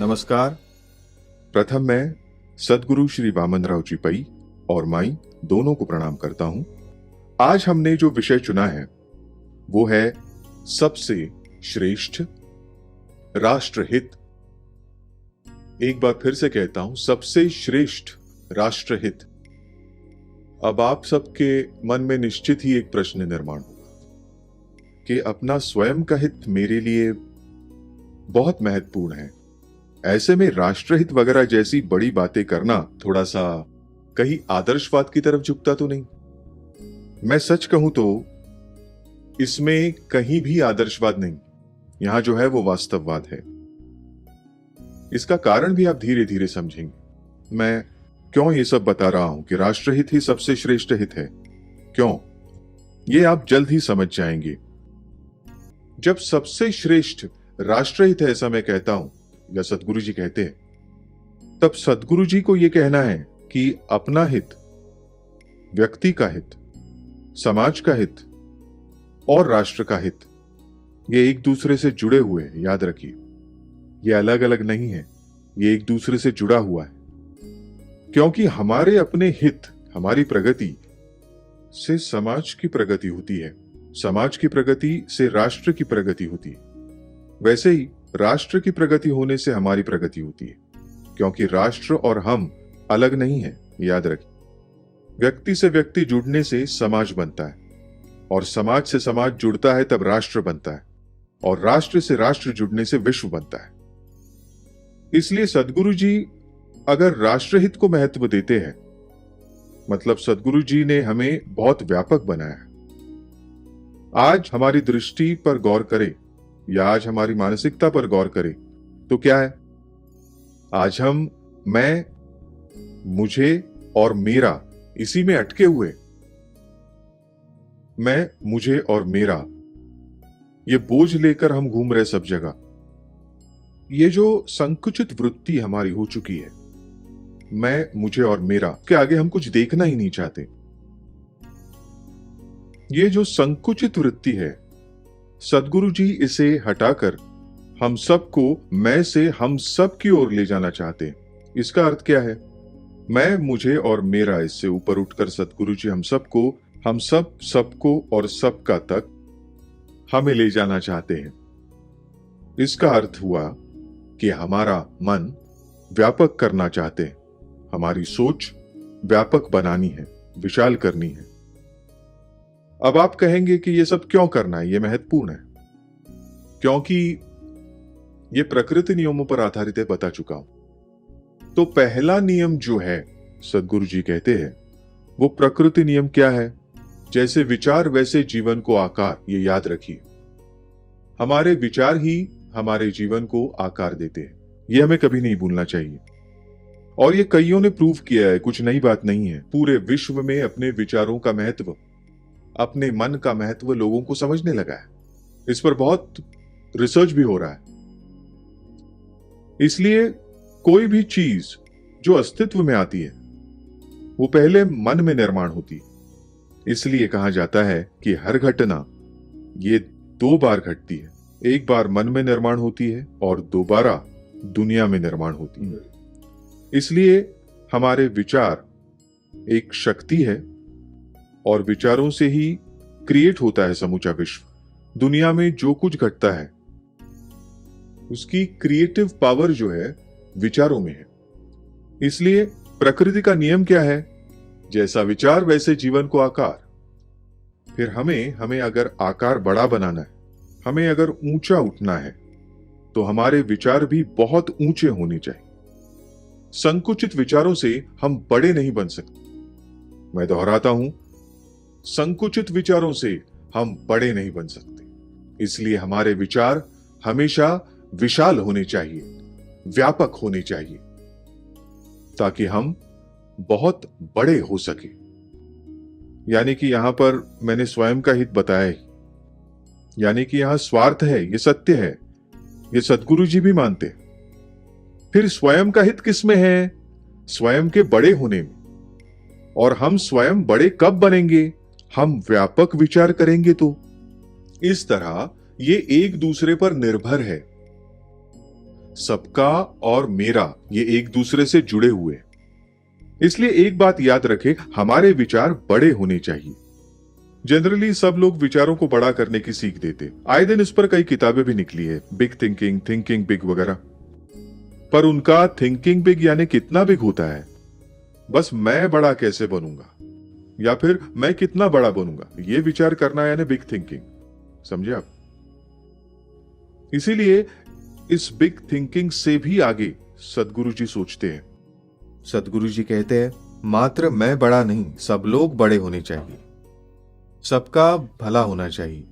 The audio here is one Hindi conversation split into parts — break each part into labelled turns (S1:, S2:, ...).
S1: नमस्कार। प्रथम मैं सद्गुरु श्री वामनराव जी पई और माई दोनों को प्रणाम करता हूं। आज हमने जो विषय चुना है वो है सबसे श्रेष्ठ राष्ट्रहित। एक बार फिर से कहता हूं, सबसे श्रेष्ठ राष्ट्रहित। अब आप सबके मन में निश्चित ही एक प्रश्न निर्माण होगा कि अपना स्वयं का हित मेरे लिए बहुत महत्वपूर्ण है, ऐसे में राष्ट्रहित वगैरह जैसी बड़ी बातें करना थोड़ा सा कहीं आदर्शवाद की तरफ झुकता तो नहीं? मैं सच कहूं तो इसमें कहीं भी आदर्शवाद नहीं, यहां जो है वो वास्तववाद है। इसका कारण भी आप धीरे धीरे समझेंगे। मैं क्यों ये सब बता रहा हूं कि राष्ट्रहित ही सबसे श्रेष्ठ हित है, क्यों, ये आप जल्द ही समझ जाएंगे। जब सबसे श्रेष्ठ राष्ट्रहित है ऐसा मैं कहता हूं या सद्गुरु जी कहते हैं, तब सद्गुरु जी को यह कहना है कि अपना हित, व्यक्ति का हित, समाज का हित और राष्ट्र का हित, ये एक दूसरे से जुड़े हुए हैं। याद रखिए, ये अलग अलग नहीं है, ये एक दूसरे से जुड़ा हुआ है। क्योंकि हमारे अपने हित, हमारी प्रगति से समाज की प्रगति होती है, समाज की प्रगति से राष्ट्र की प्रगति होती है। वैसे ही राष्ट्र की प्रगति होने से हमारी प्रगति होती है, क्योंकि राष्ट्र और हम अलग नहीं है। याद रखिए, व्यक्ति से व्यक्ति जुड़ने से समाज बनता है, और समाज से समाज जुड़ता है तब राष्ट्र बनता है, और राष्ट्र से राष्ट्र जुड़ने से विश्व बनता है। इसलिए सद्गुरु जी अगर राष्ट्रहित को महत्व देते हैं, मतलब सद्गुरु जी ने हमें बहुत व्यापक बनाया है। आज हमारी दृष्टि पर गौर करें या आज हमारी मानसिकता पर गौर करें तो क्या है? आज हम मैं, मुझे और मेरा इसी में अटके हुए, मैं, मुझे और मेरा, ये बोझ लेकर हम घूम रहे सब जगह। ये जो संकुचित वृत्ति हमारी हो चुकी है, मैं, मुझे और मेरा, के आगे हम कुछ देखना ही नहीं चाहते। ये जो संकुचित वृत्ति है, सद्गुरु जी इसे हटाकर हम सबको मैं से हम सब की ओर ले जाना चाहते हैं। इसका अर्थ क्या है? मैं, मुझे और मेरा, इससे ऊपर उठकर सद्गुरु जी हम सबको, हम सब, सबको और सबका तक हमें ले जाना चाहते हैं। इसका अर्थ हुआ कि हमारा मन व्यापक करना चाहते हैं, हमारी सोच व्यापक बनानी है, विशाल करनी है। अब आप कहेंगे कि ये सब क्यों करना है, ये महत्वपूर्ण है। क्योंकि ये प्रकृति नियमों पर आधारित है, बता चुका हूं। तो पहला नियम जो है, सद्गुरु जी कहते हैं, वो प्रकृति नियम क्या है? जैसे विचार वैसे जीवन को आकार। ये याद रखिए, हमारे विचार ही हमारे जीवन को आकार देते हैं। ये हमें कभी नहीं भूलना चाहिए। और ये कईयों ने प्रूव किया है, कुछ नई बात नहीं है। पूरे विश्व में अपने विचारों का महत्व, अपने मन का महत्व लोगों को समझने लगा है। इस पर बहुत रिसर्च भी हो रहा है। इसलिए कोई भी चीज जो अस्तित्व में आती है वो पहले मन में निर्माण होती है। इसलिए कहा जाता है कि हर घटना ये दो बार घटती है, एक बार मन में निर्माण होती है और दोबारा दुनिया में निर्माण होती है। इसलिए हमारे विचार एक शक्ति है और विचारों से ही क्रिएट होता है समूचा विश्व। दुनिया में जो कुछ घटता है उसकी क्रिएटिव पावर जो है विचारों में है। इसलिए प्रकृति का नियम क्या है? जैसा विचार वैसे जीवन को आकार। फिर हमें अगर आकार बड़ा बनाना है, हमें अगर ऊंचा उठना है, तो हमारे विचार भी बहुत ऊंचे होने चाहिए। संकुचित विचारों से हम बड़े नहीं बन सकते। मैं दोहराता हूं, संकुचित विचारों से हम बड़े नहीं बन सकते। इसलिए हमारे विचार हमेशा विशाल होने चाहिए, व्यापक होने चाहिए, ताकि हम बहुत बड़े हो सके। यानी कि यहां पर मैंने स्वयं का हित बताया ही, यानी कि यहां स्वार्थ है, ये सत्य है, ये सद्गुरु जी भी मानते हैं। फिर स्वयं का हित किसमें है? स्वयं के बड़े होने में। और हम स्वयं बड़े कब बनेंगे? हम व्यापक विचार करेंगे तो। इस तरह ये एक दूसरे पर निर्भर है। सबका और मेरा ये एक दूसरे से जुड़े हुए हैं। इसलिए एक बात याद रखें, हमारे विचार बड़े होने चाहिए। जनरली सब लोग विचारों को बड़ा करने की सीख देते, आए दिन इस पर कई किताबें भी निकली है, बिग थिंकिंग, थिंकिंग बिग वगैरह। पर उनका थिंकिंग बिग यानी कितना बिग होता है? बस मैं बड़ा कैसे बनूंगा या फिर मैं कितना बड़ा बनूंगा, ये विचार करना यानी बिग थिंकिंग। समझे आप? इसीलिए इस बिग थिंकिंग से भी आगे सदगुरु जी सोचते हैं। सदगुरु जी कहते हैं, मात्र मैं बड़ा नहीं, सब लोग बड़े होने चाहिए, सबका भला होना चाहिए।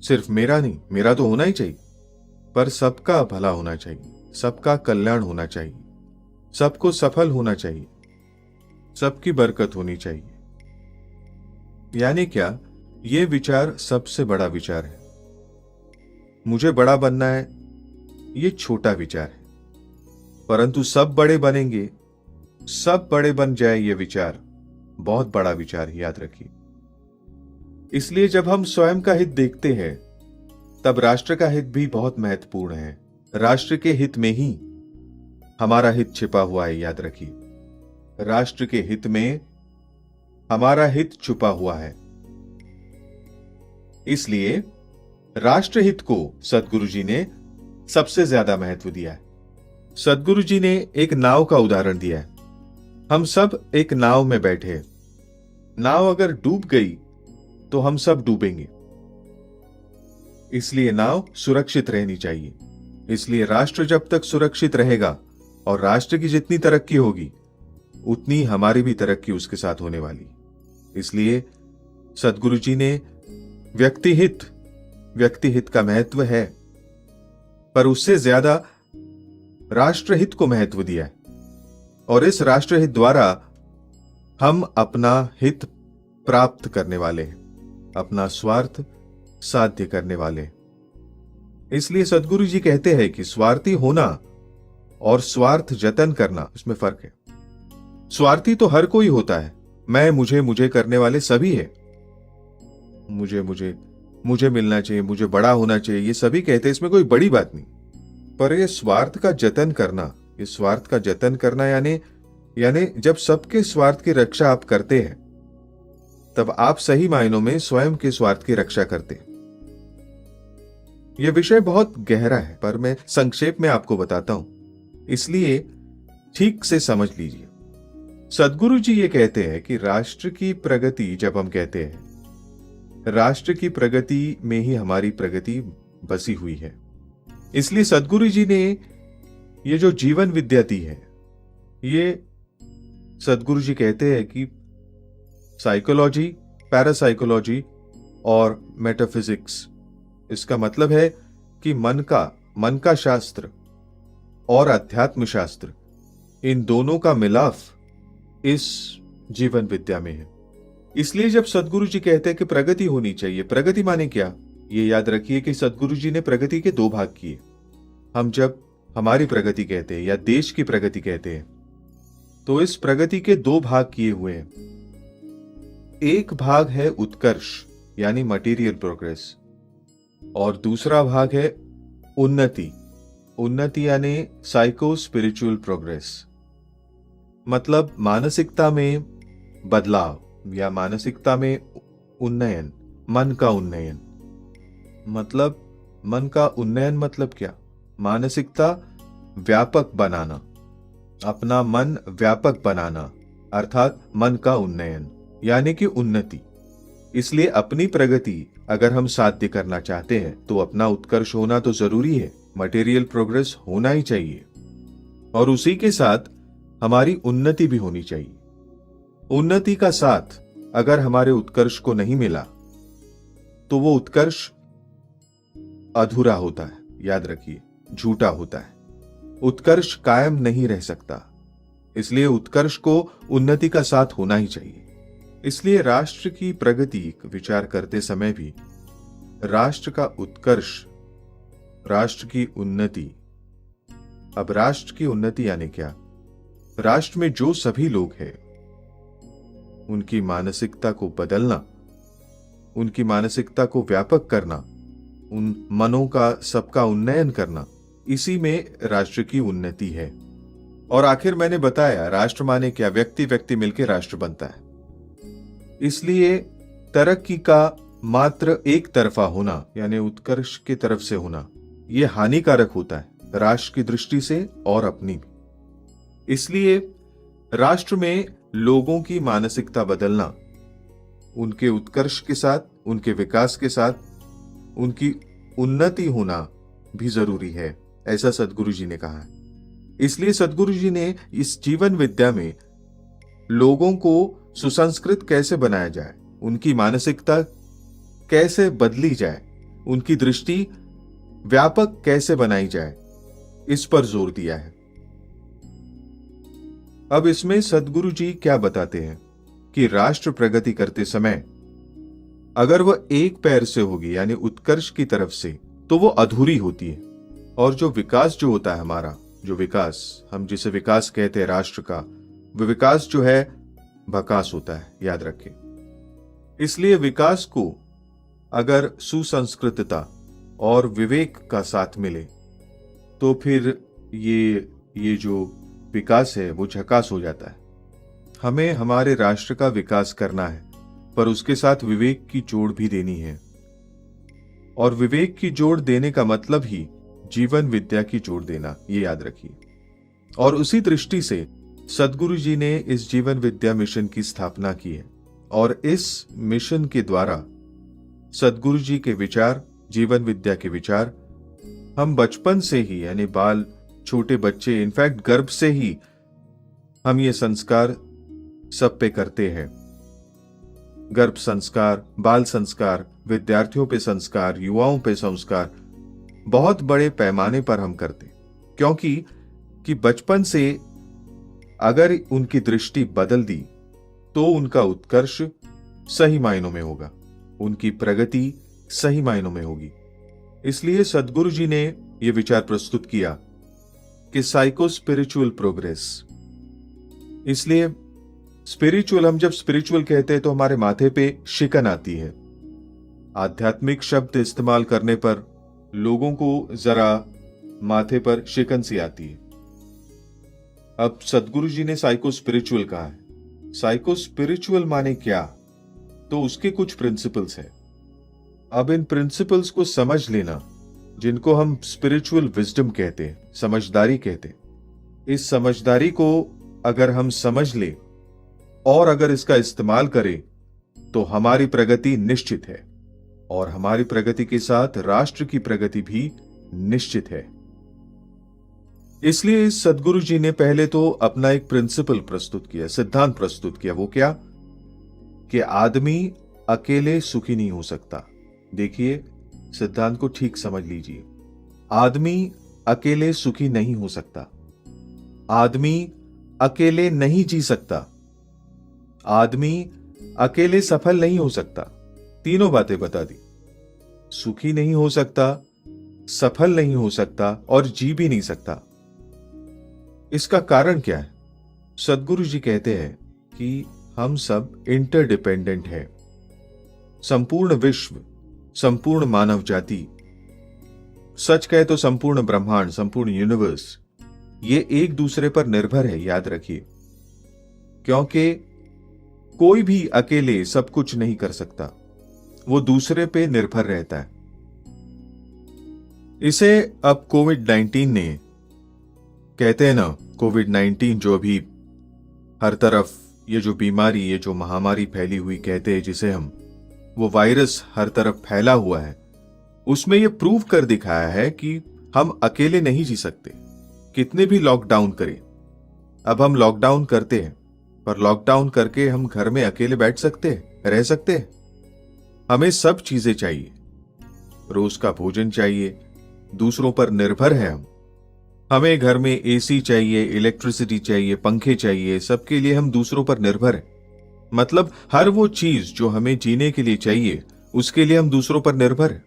S1: सिर्फ मेरा नहीं, मेरा तो होना ही चाहिए, पर सबका भला होना चाहिए, सबका कल्याण होना चाहिए, सबको सफल होना चाहिए, सबकी बरकत होनी चाहिए। यानी क्या? यह विचार सबसे बड़ा विचार है। मुझे बड़ा बनना है, यह छोटा विचार है, परंतु सब बड़े बनेंगे, सब बड़े बन जाए, यह विचार बहुत बड़ा विचार है, याद रखिए। इसलिए जब हम स्वयं का हित देखते हैं, तब राष्ट्र का हित भी बहुत महत्वपूर्ण है। राष्ट्र के हित में ही हमारा हित छिपा हुआ है, याद रखिए। राष्ट्र के हित में हमारा हित छुपा हुआ है। इसलिए राष्ट्र हित को सदगुरु जी ने सबसे ज्यादा महत्व दिया है। सदगुरु जी ने एक नाव का उदाहरण दिया है। हम सब एक नाव में बैठे हैं। नाव अगर डूब गई तो हम सब डूबेंगे। इसलिए नाव सुरक्षित रहनी चाहिए। इसलिए राष्ट्र जब तक सुरक्षित रहेगा और राष्ट्र की जितनी तरक्की होगी उतनी हमारी भी तरक्की उसके साथ होने वाली। इसलिए सदगुरु जी ने व्यक्ति हित का महत्व है, पर उससे ज्यादा राष्ट्रहित को महत्व दिया है। और इस राष्ट्रहित द्वारा हम अपना हित प्राप्त करने वाले हैं, अपना स्वार्थ साध्य करने वाले हैं। इसलिए सदगुरु जी कहते हैं कि स्वार्थी होना और स्वार्थ जतन करना, इसमें फर्क है। स्वार्थी तो हर कोई होता है, मैं मुझे करने वाले सभी है। मुझे मिलना चाहिए, मुझे बड़ा होना चाहिए, ये सभी कहते हैं, इसमें कोई बड़ी बात नहीं। पर ये स्वार्थ का जतन करना, यानी जब सबके स्वार्थ की रक्षा आप करते हैं, तब आप सही मायनों में स्वयं के स्वार्थ की रक्षा करते हैं। यह विषय बहुत गहरा है, पर मैं संक्षेप में आपको बताता हूं, इसलिए ठीक से समझ लीजिए। सदगुरु जी ये कहते हैं कि राष्ट्र की प्रगति, जब हम कहते हैं राष्ट्र की प्रगति में ही हमारी प्रगति बसी हुई है। इसलिए सदगुरु जी ने ये जो जीवन विद्या दी है, ये सदगुरु जी कहते हैं कि साइकोलॉजी, पैरासाइकोलॉजी और मेटाफिजिक्स, इसका मतलब है कि मन का शास्त्र और अध्यात्म शास्त्र, इन दोनों का मिलाप इस जीवन विद्या में है। इसलिए जब सदगुरु जी कहते हैं कि प्रगति होनी चाहिए, प्रगति माने क्या? ये याद रखिए कि सदगुरु जी ने प्रगति के 2 भाग किए। हम जब हमारी प्रगति कहते हैं या देश की प्रगति कहते हैं, तो इस प्रगति के 2 भाग किए हुए हैं। एक भाग है उत्कर्ष यानी मटेरियल प्रोग्रेस, और दूसरा भाग है उन्नति यानी साइको स्पिरिचुअल प्रोग्रेस। मतलब मानसिकता में बदलाव या मानसिकता में उन्नयन, मन का उन्नयन। मतलब क्या? मानसिकता व्यापक बनाना, अपना मन व्यापक बनाना, अर्थात मन का उन्नयन यानी कि उन्नति। इसलिए अपनी प्रगति अगर हम साध्य करना चाहते हैं तो अपना उत्कर्ष होना तो जरूरी है, मटेरियल प्रोग्रेस होना ही चाहिए, और उसी के साथ हमारी उन्नति भी होनी चाहिए। उन्नति का साथ अगर हमारे उत्कर्ष को नहीं मिला तो वो उत्कर्ष अधूरा होता है, याद रखिए, झूठा होता है। उत्कर्ष कायम नहीं रह सकता, इसलिए उत्कर्ष को उन्नति का साथ होना ही चाहिए। इसलिए राष्ट्र की प्रगति विचार करते समय भी राष्ट्र का उत्कर्ष, राष्ट्र की उन्नति। अब राष्ट्र की उन्नति यानी क्या? राष्ट्र में जो सभी लोग हैं उनकी मानसिकता को बदलना, उनकी मानसिकता को व्यापक करना, उन मनों का सबका उन्नयन करना, इसी में राष्ट्र की उन्नति है। और आखिर मैंने बताया राष्ट्र माने क्या, व्यक्ति व्यक्ति मिलकर राष्ट्र बनता है। इसलिए तरक्की का मात्र एक तरफा होना यानी उत्कर्ष की तरफ से होना यह हानिकारक होता है राष्ट्र की दृष्टि से और अपनी भी। इसलिए राष्ट्र में लोगों की मानसिकता बदलना, उनके उत्कर्ष के साथ, उनके विकास के साथ उनकी उन्नति होना भी जरूरी है, ऐसा सद्गुरु जी ने कहा है। इसलिए सद्गुरु जी ने इस जीवन विद्या में लोगों को सुसंस्कृत कैसे बनाया जाए, उनकी मानसिकता कैसे बदली जाए, उनकी दृष्टि व्यापक कैसे बनाई जाए, इस पर जोर दिया है। अब इसमें सद्गुरु जी क्या बताते हैं कि राष्ट्र प्रगति करते समय अगर वह एक पैर से होगी यानी उत्कर्ष की तरफ से, तो वो अधूरी होती है। और जो विकास जो होता है हमारा, जो विकास हम जिसे विकास कहते हैं राष्ट्र का, वो विकास जो है भकास होता है, याद रखें। इसलिए विकास को अगर सुसंस्कृतता और विवेक का साथ मिले तो फिर ये जो विकास है वो झकास हो जाता है। हमें हमारे राष्ट्र का विकास करना है, पर उसके साथ विवेक की जोड़ भी देनी है। और विवेक की जोड़ देने का मतलब ही जीवन विद्या की जोड़ देना, ये याद रखिए। और उसी दृष्टि से सद्गुरु जी ने इस जीवन विद्या मिशन की स्थापना की है। और इस मिशन के द्वारा सद्गुरु जी के विचार, जीवन विद्या के विचार हम बचपन से ही यानी बाल, छोटे बच्चे, इनफैक्ट गर्भ से ही हम ये संस्कार सब पे करते हैं। गर्भ संस्कार, बाल संस्कार, विद्यार्थियों पे संस्कार, युवाओं पे संस्कार बहुत बड़े पैमाने पर हम करते, क्योंकि बचपन से अगर उनकी दृष्टि बदल दी तो उनका उत्कर्ष सही मायनों में होगा, उनकी प्रगति सही मायनों में होगी। इसलिए सद्गुरु जी ने यह विचार प्रस्तुत किया कि साइको स्पिरिचुअल प्रोग्रेस। इसलिए स्पिरिचुअल, हम जब स्पिरिचुअल कहते हैं तो हमारे माथे पे शिकन आती है। आध्यात्मिक शब्द इस्तेमाल करने पर लोगों को जरा माथे पर शिकन सी आती है। अब सद्गुरु जी ने साइको स्पिरिचुअल कहा है। साइको स्पिरिचुअल माने क्या, तो उसके कुछ प्रिंसिपल्स हैं। अब इन प्रिंसिपल्स को समझ लेना, जिनको हम स्पिरिचुअल विजडम कहते हैं, समझदारी कहते हैं, इस समझदारी को अगर हम समझ ले और अगर इसका इस्तेमाल करें तो हमारी प्रगति निश्चित है। और हमारी प्रगति के साथ राष्ट्र की प्रगति भी निश्चित है। इसलिए सद्गुरु जी ने पहले तो अपना एक प्रिंसिपल प्रस्तुत किया, सिद्धांत प्रस्तुत किया। वो क्या? कि आदमी अकेले सुखी नहीं हो सकता। देखिए, सिद्धांत को ठीक समझ लीजिए। आदमी अकेले सुखी नहीं हो सकता, आदमी अकेले नहीं जी सकता, आदमी अकेले सफल नहीं हो सकता। तीनों बातें बता दी। सुखी नहीं हो सकता, सफल नहीं हो सकता और जी भी नहीं सकता। इसका कारण क्या है? सद्गुरु जी कहते हैं कि हम सब इंटरडिपेंडेंट हैं। संपूर्ण विश्व, संपूर्ण मानव जाति, सच कहे तो संपूर्ण ब्रह्मांड, संपूर्ण यूनिवर्स, ये एक दूसरे पर निर्भर है, याद रखिए। क्योंकि कोई भी अकेले सब कुछ नहीं कर सकता, वो दूसरे पे निर्भर रहता है। इसे अब कोविड-19 ने, कहते हैं ना, कोविड-19 जो अभी हर तरफ ये जो बीमारी, ये जो महामारी फैली हुई कहते हैं जिसे हम, वो वायरस हर तरफ फैला हुआ है, उसमें ये प्रूव कर दिखाया है कि हम अकेले नहीं जी सकते, कितने भी लॉकडाउन करें। अब हम लॉकडाउन करते हैं, पर लॉकडाउन करके हम घर में अकेले बैठ सकते हैं, रह सकते हैं? हमें सब चीजें चाहिए, रोज का भोजन चाहिए, दूसरों पर निर्भर है हम। हमें घर में एसी चाहिए, इलेक्ट्रिसिटी चाहिए, पंखे चाहिए, सबके लिए हम दूसरों पर निर्भर हैं। मतलब हर वो चीज जो हमें जीने के लिए चाहिए, उसके लिए हम दूसरों पर निर्भर हैं।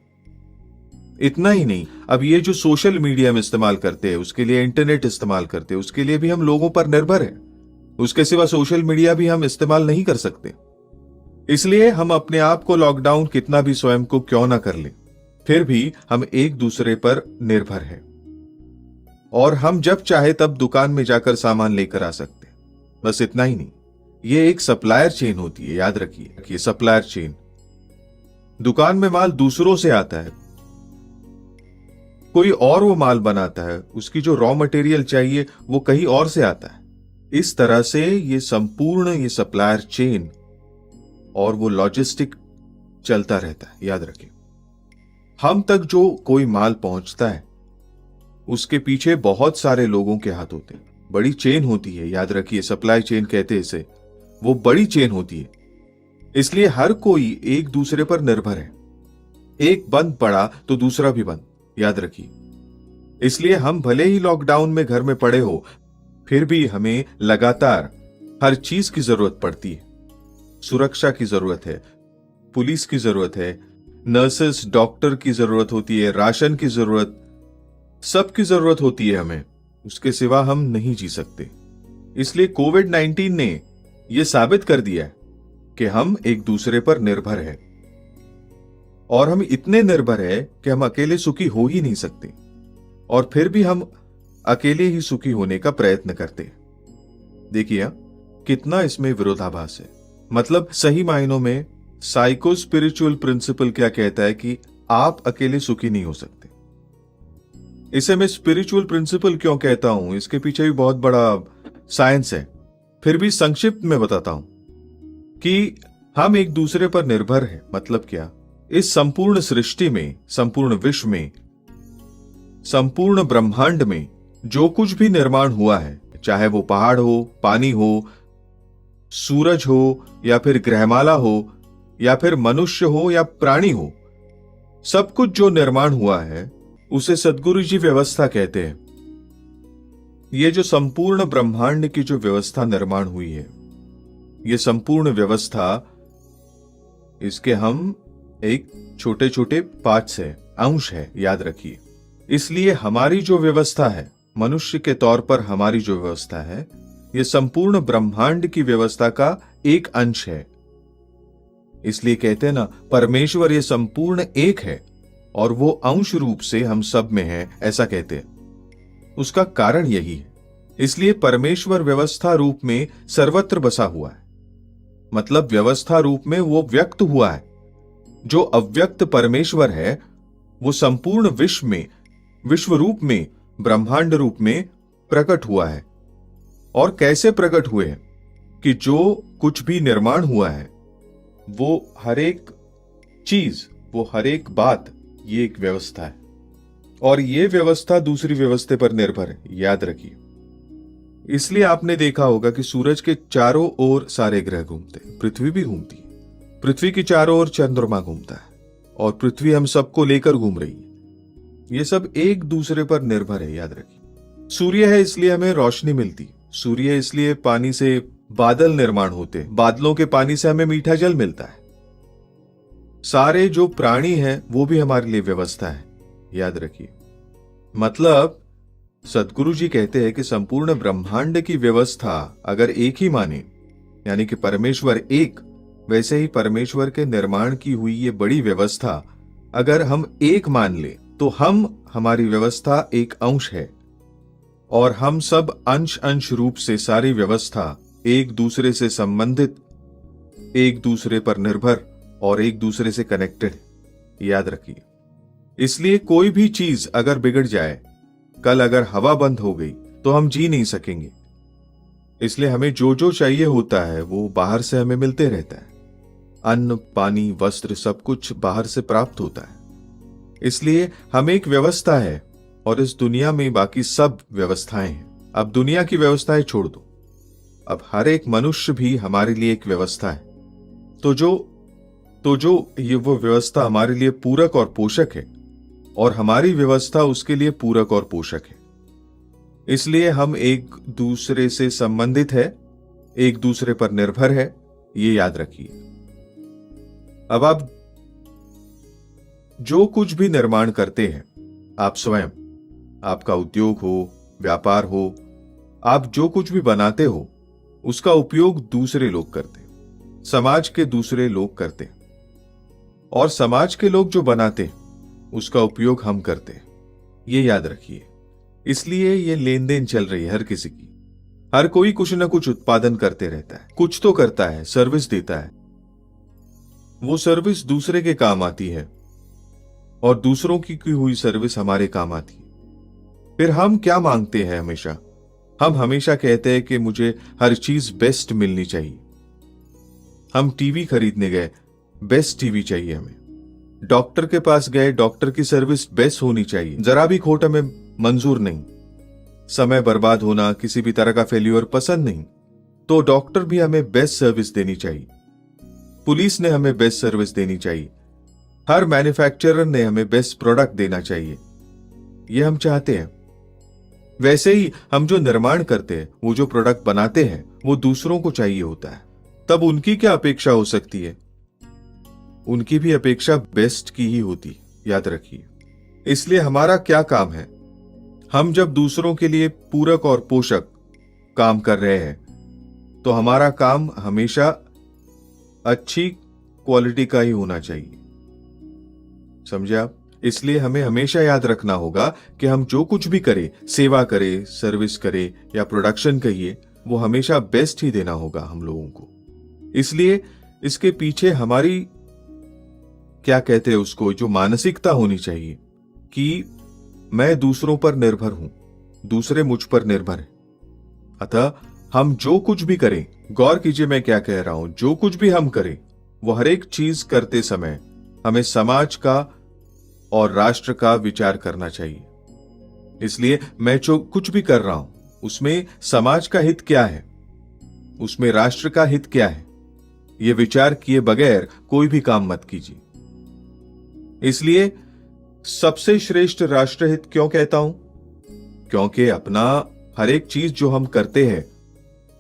S1: इतना ही नहीं, अब ये जो सोशल मीडिया हम इस्तेमाल करते हैं, उसके लिए इंटरनेट इस्तेमाल करते हैं, उसके लिए भी हम लोगों पर निर्भर हैं। उसके सिवा सोशल मीडिया भी हम इस्तेमाल नहीं कर सकते। इसलिए हम अपने आप को लॉकडाउन कितना भी स्वयं को क्यों ना कर ले, फिर भी हम एक दूसरे पर निर्भर हैं। और हम जब चाहे तब दुकान में जाकर सामान लेकर आ सकते हैं। बस इतना ही नहीं, ये एक सप्लायर चेन होती है, याद रखिए, सप्लायर चेन। दुकान में माल दूसरों से आता है, कोई और वो माल बनाता है, उसकी जो रॉ मटेरियल चाहिए वो कहीं और से आता है। इस तरह से ये संपूर्ण ये सप्लायर चेन और वो लॉजिस्टिक चलता रहता है, याद रखिए। हम तक जो कोई माल पहुंचता है उसके पीछे बहुत सारे लोगों के हाथ होते हैं, बड़ी चेन होती है, याद रखिए, सप्लाई चेन कहते हैं इसे। वो बड़ी चेन होती है, इसलिए हर कोई एक दूसरे पर निर्भर है। एक बंद पड़ा तो दूसरा भी बंद, याद रखिए। इसलिए हम भले ही लॉकडाउन में घर में पड़े हो, फिर भी हमें लगातार हर चीज की जरूरत पड़ती है। सुरक्षा की जरूरत है, पुलिस की जरूरत है, नर्सेस डॉक्टर की जरूरत होती है, राशन की जरूरत, सबकी जरूरत होती है हमें। उसके सिवा हम नहीं जी सकते। इसलिए कोविड-19 ने यह साबित कर दिया है कि हम एक दूसरे पर निर्भर है, और हम इतने निर्भर है कि हम अकेले सुखी हो ही नहीं सकते, और फिर भी हम अकेले ही सुखी होने का प्रयत्न करते हैं। देखिए कितना इसमें विरोधाभास है। मतलब सही मायनों में साइको स्पिरिचुअल प्रिंसिपल क्या कहता है कि आप अकेले सुखी नहीं हो सकते। इसे मैं स्पिरिचुअल प्रिंसिपल क्यों कहता हूं, इसके पीछे भी बहुत बड़ा साइंस है। फिर भी संक्षिप्त में बताता हूं कि हम एक दूसरे पर निर्भर हैं। मतलब क्या, इस संपूर्ण सृष्टि में, संपूर्ण विश्व में, संपूर्ण ब्रह्मांड में जो कुछ भी निर्माण हुआ है, चाहे वो पहाड़ हो, पानी हो, सूरज हो, या फिर ग्रहमाला हो, या फिर मनुष्य हो या प्राणी हो, सब कुछ जो निर्माण हुआ है उसे सद्गुरु जी व्यवस्था कहते हैं। ये जो संपूर्ण ब्रह्मांड की जो व्यवस्था निर्माण हुई है, ये संपूर्ण व्यवस्था, इसके हम एक छोटे छोटे पार्ट्स है, अंश है, याद रखिए। इसलिए हमारी जो व्यवस्था है, मनुष्य के तौर पर हमारी जो व्यवस्था है, ये संपूर्ण ब्रह्मांड की व्यवस्था का एक अंश है। इसलिए कहते हैं ना, परमेश्वर ये संपूर्ण एक है और वो अंश रूप से हम सब में है, ऐसा कहते हैं। उसका कारण यही है। इसलिए परमेश्वर व्यवस्था रूप में सर्वत्र बसा हुआ है। मतलब व्यवस्था रूप में वो व्यक्त हुआ है। जो अव्यक्त परमेश्वर है वो संपूर्ण विश्व में, विश्व रूप में, ब्रह्मांड रूप में प्रकट हुआ है। और कैसे प्रकट हुए हैं कि जो कुछ भी निर्माण हुआ है, वो हर एक चीज, वो हर एक बात, ये एक व्यवस्था है, और ये व्यवस्था दूसरी व्यवस्था पर निर्भर है, याद रखिए। इसलिए आपने देखा होगा कि सूरज के चारों ओर सारे ग्रह घूमते हैं, पृथ्वी भी घूमती है, पृथ्वी के चारों ओर चंद्रमा घूमता है, और पृथ्वी हम सबको लेकर घूम रही है। ये सब एक दूसरे पर निर्भर है, याद रखिए। सूर्य है इसलिए हमें रोशनी मिलती, सूर्य है इसलिए पानी से बादल निर्माण होते, बादलों के पानी से हमें मीठा जल मिलता है। सारे जो प्राणी हैं वो भी हमारे लिए व्यवस्था है, याद रखिए। मतलब सद्गुरु जी कहते हैं कि संपूर्ण ब्रह्मांड की व्यवस्था अगर एक ही माने, यानी कि परमेश्वर एक, वैसे ही परमेश्वर के निर्माण की हुई ये बड़ी व्यवस्था अगर हम एक मान ले तो हमारी व्यवस्था एक अंश है, और हम सब अंश अंश रूप से सारी व्यवस्था एक दूसरे से संबंधित, एक दूसरे पर निर्भर और एक दूसरे से कनेक्टेड, याद रखिए। इसलिए कोई भी चीज अगर बिगड़ जाए, कल अगर हवा बंद हो गई तो हम जी नहीं सकेंगे। इसलिए हमें जो जो चाहिए होता है वो बाहर से हमें मिलते रहता है। अन्न, पानी, वस्त्र, सब कुछ बाहर से प्राप्त होता है। इसलिए हम एक व्यवस्था है, और इस दुनिया में बाकी सब व्यवस्थाएं हैं। अब दुनिया की व्यवस्थाएं छोड़ दो, अब हर एक मनुष्य भी हमारे लिए एक व्यवस्था है। तो जो ये वो व्यवस्था हमारे लिए पूरक और पोषक है, और हमारी व्यवस्था उसके लिए पूरक और पोषक है। इसलिए हम एक दूसरे से संबंधित है, एक दूसरे पर निर्भर है, ये याद रखिए। अब आप जो कुछ भी निर्माण करते हैं, आप स्वयं, आपका उद्योग हो, व्यापार हो, आप जो कुछ भी बनाते हो, उसका उपयोग दूसरे लोग करते हैं, समाज के दूसरे लोग करते हैं, और समाज के लोग जो बनाते हैं उसका उपयोग हम करते हैं, ये याद रखिए। इसलिए ये लेन देन चल रही है हर किसी की। हर कोई कुछ ना कुछ उत्पादन करते रहता है, कुछ तो करता है, सर्विस देता है। वो सर्विस दूसरे के काम आती है और दूसरों की हुई सर्विस हमारे काम आती है। फिर हम क्या मांगते हैं? हम हमेशा कहते हैं कि मुझे हर चीज बेस्ट मिलनी चाहिए। हम टीवी खरीदने गए, बेस्ट टीवी चाहिए हमें। डॉक्टर के पास गए, डॉक्टर की सर्विस बेस्ट होनी चाहिए। जरा भी खोट हमें मंजूर नहीं। समय बर्बाद होना, किसी भी तरह का फेल्यूर पसंद नहीं। तो डॉक्टर भी हमें बेस्ट सर्विस देनी चाहिए, पुलिस ने हमें बेस्ट सर्विस देनी चाहिए, हर मैन्युफैक्चरर ने हमें बेस्ट प्रोडक्ट देना चाहिए। ये हम चाहते हैं। वैसे ही हम जो निर्माण करते हैं, वो जो प्रोडक्ट बनाते हैं, वो दूसरों को चाहिए होता है। तब उनकी क्या अपेक्षा हो सकती है? उनकी भी अपेक्षा बेस्ट की ही होती, याद रखिए। इसलिए हमारा क्या काम है? हम जब दूसरों के लिए पूरक और पोषक काम कर रहे हैं, तो हमारा काम हमेशा अच्छी क्वालिटी का ही होना चाहिए। समझे आप? इसलिए हमें हमेशा याद रखना होगा कि हम जो कुछ भी करें, सेवा करें, सर्विस करें या प्रोडक्शन कहिए, वो हमेशा बेस्ट ही देना होगा हम लोगों को। इसलिए इसके पीछे हमारी क्या कहते हैं उसको, जो मानसिकता होनी चाहिए कि मैं दूसरों पर निर्भर हूं, दूसरे मुझ पर निर्भर है। अतः हम जो कुछ भी करें, गौर कीजिए मैं क्या कह रहा हूं, जो कुछ भी हम करें, वो हर एक चीज करते समय हमें समाज का और राष्ट्र का विचार करना चाहिए। इसलिए मैं जो कुछ भी कर रहा हूं, उसमें समाज का हित क्या है, उसमें राष्ट्र का हित क्या है, ये विचार किए बगैर कोई भी काम मत कीजिए। इसलिए सबसे श्रेष्ठ राष्ट्रहित क्यों कहता हूं? क्योंकि अपना हर एक चीज जो हम करते हैं,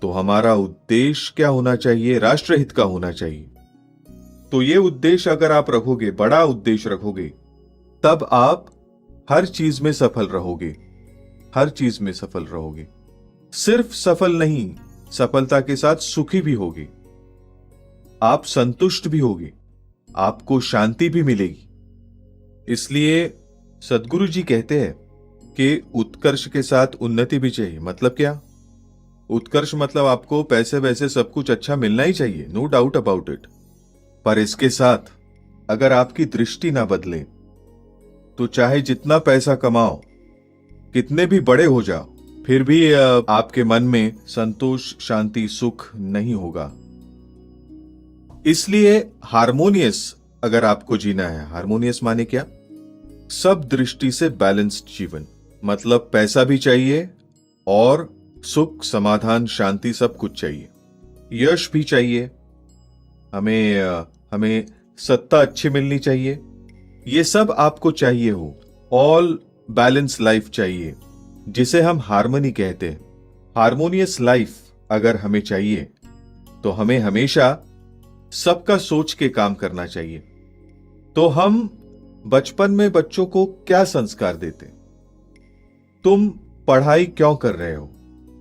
S1: तो हमारा उद्देश्य क्या होना चाहिए? राष्ट्रहित का होना चाहिए। तो ये उद्देश्य अगर आप रखोगे, बड़ा उद्देश्य रखोगे, तब आप हर चीज में सफल रहोगे, हर चीज में सफल रहोगे। सिर्फ सफल नहीं, सफलता के साथ सुखी भी होगे, आप संतुष्ट भी होगे, आपको शांति भी मिलेगी। इसलिए सद्गुरु जी कहते हैं कि उत्कर्ष के साथ उन्नति भी चाहिए। मतलब क्या? उत्कर्ष मतलब आपको पैसे वैसे सब कुछ अच्छा मिलना ही चाहिए, नो डाउट अबाउट इट। पर इसके साथ अगर आपकी दृष्टि ना बदले, तो चाहे जितना पैसा कमाओ, कितने भी बड़े हो जाओ, फिर भी आपके मन में संतोष, शांति, सुख नहीं होगा। इसलिए हार्मोनियस अगर आपको जीना है, हार्मोनियस माने क्या? सब दृष्टि से बैलेंस्ड जीवन। मतलब पैसा भी चाहिए और सुख, समाधान, शांति सब कुछ चाहिए। यश भी चाहिए, हमें सत्ता अच्छी मिलनी चाहिए, ये सब आपको चाहिए हो। ऑल बैलेंस लाइफ चाहिए, जिसे हम हार्मनी कहते हैं। हार्मोनियस लाइफ अगर हमें चाहिए, तो हमें हमेशा सबका सोच के काम करना चाहिए। तो हम बचपन में बच्चों को क्या संस्कार देते? तुम पढ़ाई क्यों कर रहे हो?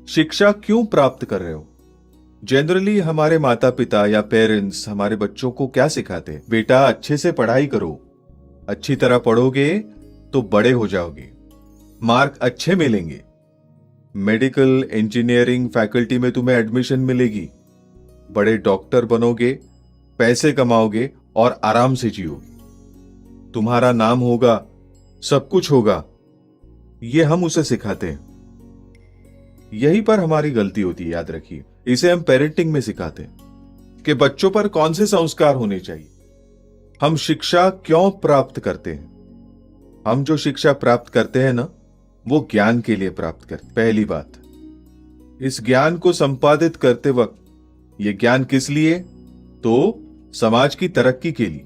S1: शिक्षा क्यों प्राप्त कर रहे हो? जनरली हमारे माता पिता या पेरेंट्स हमारे बच्चों को क्या सिखाते हैं? बेटा अच्छे से पढ़ाई करो, अच्छी तरह पढ़ोगे तो बड़े हो जाओगे, मार्क अच्छे मिलेंगे, मेडिकल, इंजीनियरिंग फैकल्टी में तुम्हें एडमिशन मिलेगी, बड़े डॉक्टर बनोगे, पैसे कमाओगे और आराम से जियोगे, तुम्हारा नाम होगा, सब कुछ होगा। ये हम उसे सिखाते हैं। यही पर हमारी गलती होती है, याद रखिए। इसे हम पेरेंटिंग में सिखाते हैं कि बच्चों पर कौन से संस्कार होने चाहिए। हम शिक्षा क्यों प्राप्त करते हैं? हम जो शिक्षा प्राप्त करते हैं ना, वो ज्ञान के लिए प्राप्त करते। पहली बात, इस ज्ञान को संपादित करते वक्त ये ज्ञान किस लिए? तो समाज की तरक्की के लिए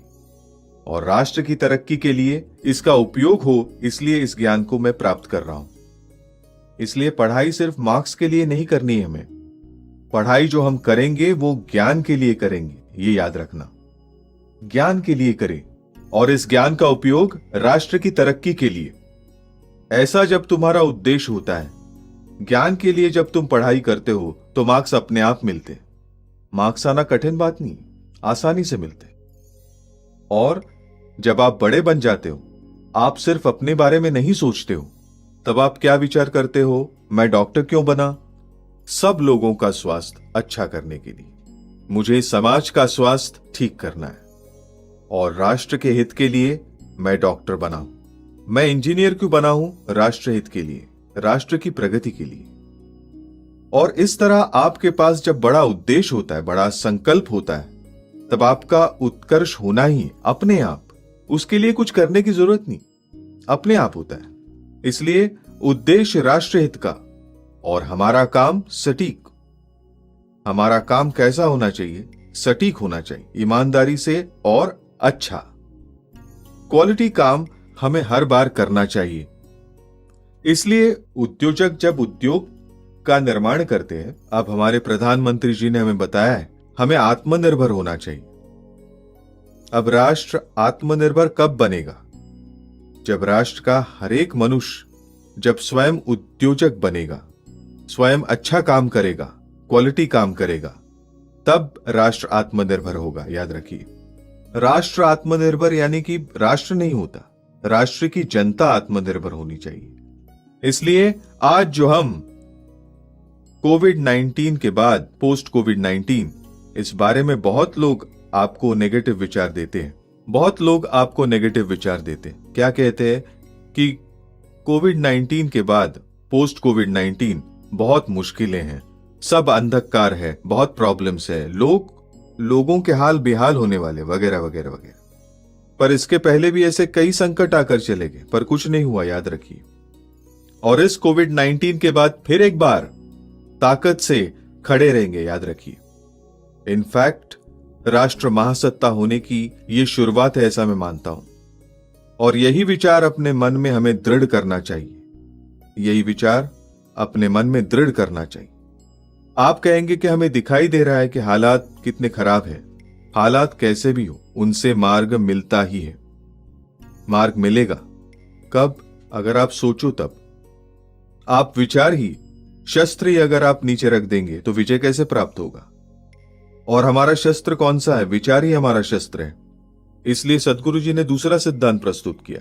S1: और राष्ट्र की तरक्की के लिए इसका उपयोग हो, इसलिए इस ज्ञान को मैं प्राप्त कर रहा हूं। इसलिए पढ़ाई सिर्फ मार्क्स के लिए नहीं करनी है हमें। पढ़ाई जो हम करेंगे वो ज्ञान के लिए करेंगे, ये याद रखना। ज्ञान के लिए करें और इस ज्ञान का उपयोग राष्ट्र की तरक्की के लिए। ऐसा जब तुम्हारा उद्देश्य होता है, ज्ञान के लिए जब तुम पढ़ाई करते हो, तो मार्क्स अपने आप मिलते। मार्क्स आना कठिन बात नहीं, आसानी से मिलते। और जब आप बड़े बन जाते हो, आप सिर्फ अपने बारे में नहीं सोचते हो, तब आप क्या विचार करते हो, मैं डॉक्टर क्यों बना? सब लोगों का स्वास्थ्य अच्छा करने के लिए। मुझे समाज का स्वास्थ्य ठीक करना है और राष्ट्र के हित के लिए मैं डॉक्टर बना हूं। मैं इंजीनियर क्यों बना हूं? राष्ट्र हित के लिए, राष्ट्र की प्रगति के लिए। और इस तरह आपके पास जब बड़ा उद्देश्य होता है, बड़ा संकल्प होता है, तब आपका उत्कर्ष होना ही अपने आप, उसके लिए कुछ करने की जरूरत नहीं, अपने आप होता है। इसलिए उद्देश्य राष्ट्रहित का और हमारा काम सटीक। हमारा काम कैसा होना चाहिए? सटीक होना चाहिए, ईमानदारी से और अच्छा। क्वालिटी काम हमें हर बार करना चाहिए। इसलिए उद्योजक जब उद्योग का निर्माण करते हैं, अब हमारे प्रधानमंत्री जी ने हमें बताया है, हमें आत्मनिर्भर होना चाहिए। अब राष्ट्र आत्मनिर्भर कब बनेगा? जब राष्ट्र का हर एक मनुष्य जब स्वयं उद्योजक बनेगा, स्वयं अच्छा काम करेगा, क्वालिटी काम करेगा, तब राष्ट्र आत्मनिर्भर होगा। याद रखिए, राष्ट्र आत्मनिर्भर यानी कि राष्ट्र नहीं होता, राष्ट्र की जनता आत्मनिर्भर होनी चाहिए। इसलिए आज जो हम कोविड-19 के बाद, पोस्ट कोविड-19, इस बारे में बहुत लोग आपको नेगेटिव विचार देते हैं। बहुत लोग आपको नेगेटिव विचार देते हैं। क्या कहते हैं कि कोविड-19 के बाद, पोस्ट कोविड-19 बहुत मुश्किलें हैं, सब अंधकार है, बहुत प्रॉब्लम्स है, लोगों के हाल बेहाल होने वाले, वगैरह वगैरह वगैरह। पर इसके पहले भी ऐसे कई संकट आकर चले गए, पर कुछ नहीं हुआ, याद रखिए। और इस कोविड-19 के बाद फिर एक बार ताकत से खड़े रहेंगे, याद रखिए। इनफैक्ट राष्ट्र महासत्ता होने की ये शुरुआत है, ऐसा मैं मानता हूं। और यही विचार अपने मन में हमें दृढ़ करना चाहिए। यही विचार अपने मन में दृढ़ करना चाहिए। आप कहेंगे कि हमें दिखाई दे रहा है कि हालात कितने खराब हैं। हालात कैसे भी हो, उनसे मार्ग मिलता ही है। मार्ग मिलेगा कब? अगर आप सोचो तब। आप विचार ही, शस्त्र ही अगर आप नीचे रख देंगे तो विजय कैसे प्राप्त होगा? और हमारा शस्त्र कौन सा है? विचार ही हमारा शस्त्र है। इसलिए सदगुरु जी ने दूसरा सिद्धांत प्रस्तुत किया।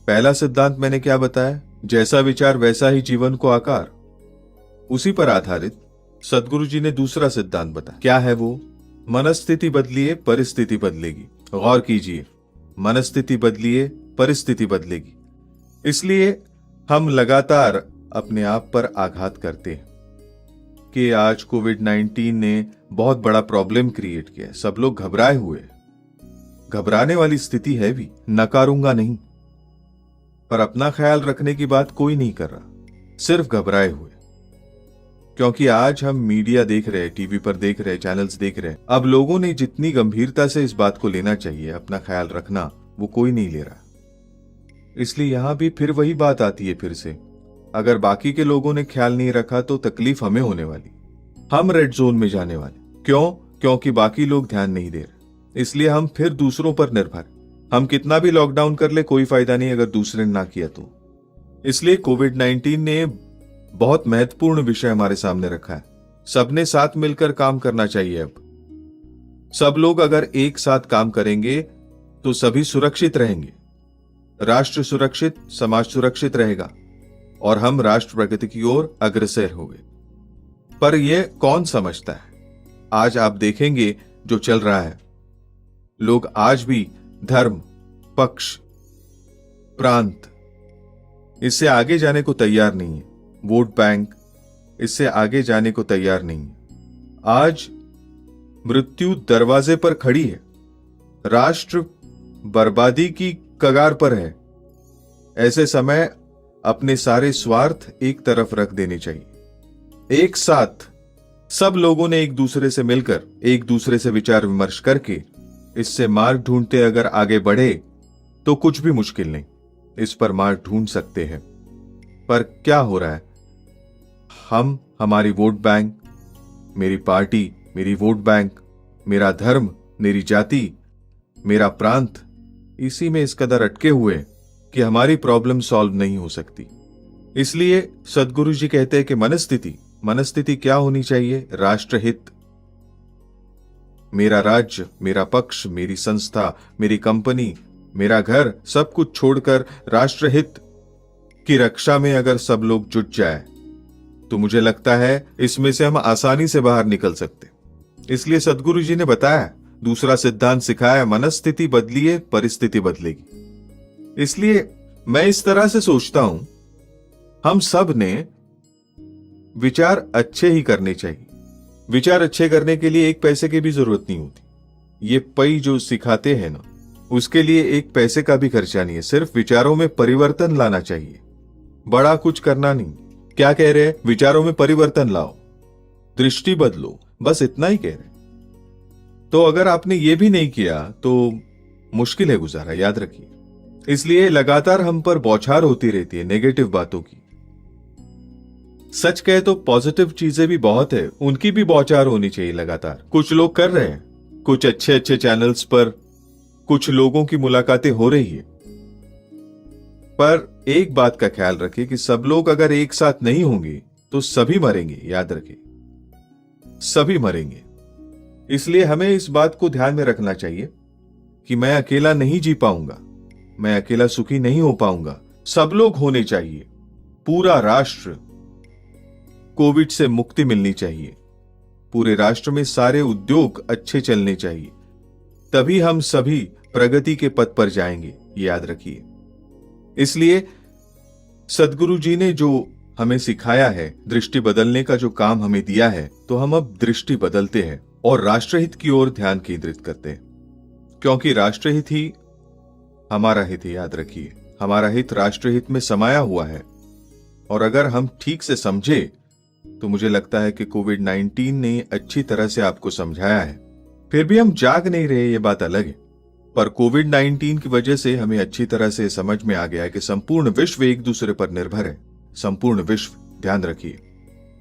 S1: पहला सिद्धांत मैंने क्या बताया? जैसा विचार वैसा ही जीवन को आकार। उसी पर आधारित सदगुरु जी ने दूसरा सिद्धांत बताया। क्या है वो? मनस्थिति बदलिए, परिस्थिति बदलेगी। गौर कीजिए, मनस्थिति बदलिए, परिस्थिति बदलेगी। इसलिए हम लगातार अपने आप पर आघात करते हैं कि आज कोविड-19 ने बहुत बड़ा प्रॉब्लम क्रिएट किया है। सब लोग घबराए हुए हैं। घबराने वाली स्थिति है भी, नकारूंगा नहीं, पर अपना ख्याल रखने की बात कोई नहीं कर रहा, सिर्फ घबराए हुए। क्योंकि आज हम मीडिया देख रहे हैं, टीवी पर देख रहे हैं, चैनल्स देख रहे हैं। अब लोगों ने जितनी गंभीरता से इस बात को लेना चाहिए, अपना ख्याल रखना, वो कोई नहीं ले रहा। इसलिए यहां भी फिर वही बात आती है फिर से। अगर बाकी के लोगों ने ख्याल नहीं रखा तो तकलीफ हमें होने वाली, हम रेड जोन में जाने वाले। क्यों? क्योंकि बाकी लोग ध्यान नहीं दे रहे। इसलिए हम फिर दूसरों पर निर्भर। हम कितना भी लॉकडाउन कर ले, कोई फायदा नहीं अगर दूसरे ने ना किया तो। इसलिए कोविड-19 ने बहुत महत्वपूर्ण विषय हमारे सामने रखा है। सबने साथ मिलकर काम करना चाहिए। अब सब लोग अगर एक साथ काम करेंगे तो सभी सुरक्षित रहेंगे। राष्ट्र सुरक्षित, समाज सुरक्षित रहेगा और हम राष्ट्र प्रगति की ओर अग्रसर होंगे। पर यह कौन समझता है? आज आप देखेंगे जो चल रहा है, लोग आज भी धर्म, पक्ष, प्रांत, इससे आगे जाने को तैयार नहीं है। वोट बैंक, इससे आगे जाने को तैयार नहीं है। आज मृत्यु दरवाजे पर खड़ी है। राष्ट्र बर्बादी की कगार पर है। ऐसे समय अपने सारे स्वार्थ एक तरफ रख देने चाहिए। एक साथ सब लोगों ने एक दूसरे से मिलकर, एक दूसरे से विचार विमर्श करके इससे मार्ग ढूंढते अगर आगे बढ़े तो कुछ भी मुश्किल नहीं, इस पर मार्ग ढूंढ सकते हैं। पर क्या हो रहा है? हम, हमारी वोट बैंक, मेरी पार्टी मेरी वोट बैंक, मेरा धर्म मेरी जाति, मेरा प्रांत, इसी में इस कदर अटके हुए कि हमारी प्रॉब्लम सॉल्व नहीं हो सकती। इसलिए सदगुरु जी कहते हैं कि मनस्थिति क्या होनी चाहिए? राष्ट्रहित। मेरा राज्य, मेरा पक्ष, मेरी संस्था, मेरी कंपनी, मेरा घर, सब कुछ छोड़कर राष्ट्रहित की रक्षा में अगर सब लोग जुट जाए तो मुझे लगता है इसमें से हम आसानी से बाहर निकल सकते। इसलिए सद्गुरु जी ने बताया, दूसरा सिद्धांत सिखाया, मनस्थिति बदलिए परिस्थिति बदलेगी। इसलिए मैं इस तरह से सोचता हूं, हम सब ने विचार अच्छे ही करने चाहिए। विचार अच्छे करने के लिए एक पैसे की भी जरूरत नहीं होती। ये पई जो सिखाते हैं ना, उसके लिए एक पैसे का भी खर्चा नहीं है। सिर्फ विचारों में परिवर्तन लाना चाहिए, बड़ा कुछ करना नहीं। क्या कह रहे हैं? विचारों में परिवर्तन लाओ, दृष्टि बदलो, बस इतना ही कह रहे हैं। तो अगर आपने ये भी नहीं किया तो मुश्किल है गुजारा, याद रखिए। इसलिए लगातार हम पर बौछार होती रहती है नेगेटिव बातों की। सच कहे तो पॉजिटिव चीजें भी बहुत है, उनकी भी बौछार होनी चाहिए लगातार। कुछ लोग कर रहे हैं, कुछ अच्छे अच्छे चैनल्स पर कुछ लोगों की मुलाकातें हो रही है। पर एक बात का ख्याल रखें कि सब लोग अगर एक साथ नहीं होंगे तो सभी मरेंगे, याद रखें, सभी मरेंगे। इसलिए हमें इस बात को ध्यान में रखना चाहिए कि मैं अकेला नहीं जी पाऊंगा, मैं अकेला सुखी नहीं हो पाऊंगा। सब लोग होने चाहिए, पूरा राष्ट्र। कोविड से मुक्ति मिलनी चाहिए, पूरे राष्ट्र में सारे उद्योग अच्छे चलने चाहिए, तभी हम सभी प्रगति के पथ पर जाएंगे, याद रखिए। इसलिए सद्गुरु जी ने जो हमें सिखाया है, दृष्टि बदलने का जो काम हमें दिया है, तो हम अब दृष्टि बदलते हैं और राष्ट्रहित की ओर ध्यान केंद्रित करते हैं, क्योंकि राष्ट्रहित ही हमारा हित है, याद रखिए। हमारा हित राष्ट्रहित में समाया हुआ है। और अगर हम ठीक से समझे तो मुझे लगता है कि कोविड-19 ने अच्छी तरह से आपको समझाया है। फिर भी हम जाग नहीं रहे, ये बात अलग है। पर कोविड-19 की वजह से हमें अच्छी तरह से समझ में आ गया है कि संपूर्ण विश्व एक दूसरे पर निर्भर है, संपूर्ण विश्व, ध्यान रखिए।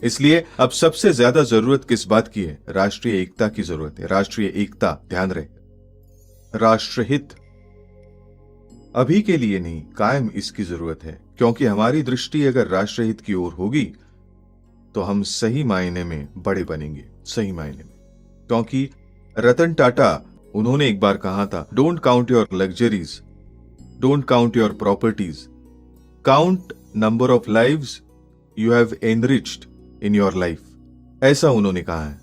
S1: इसलिए अब सबसे ज्यादा जरूरत किस बात की है? राष्ट्रीय एकता की जरूरत है। राष्ट्रीय एकता, ध्यान रहे, राष्ट्रहित अभी के लिए नहीं, कायम इसकी जरूरत है। क्योंकि हमारी दृष्टि अगर राष्ट्रहित की ओर होगी तो हम सही मायने में बड़े बनेंगे, सही मायने में। क्योंकि रतन टाटा, उन्होंने एक बार कहा था, don't count your luxuries, don't count your properties, count number of lives you have enriched in your life. ऐसा उन्होंने कहा है।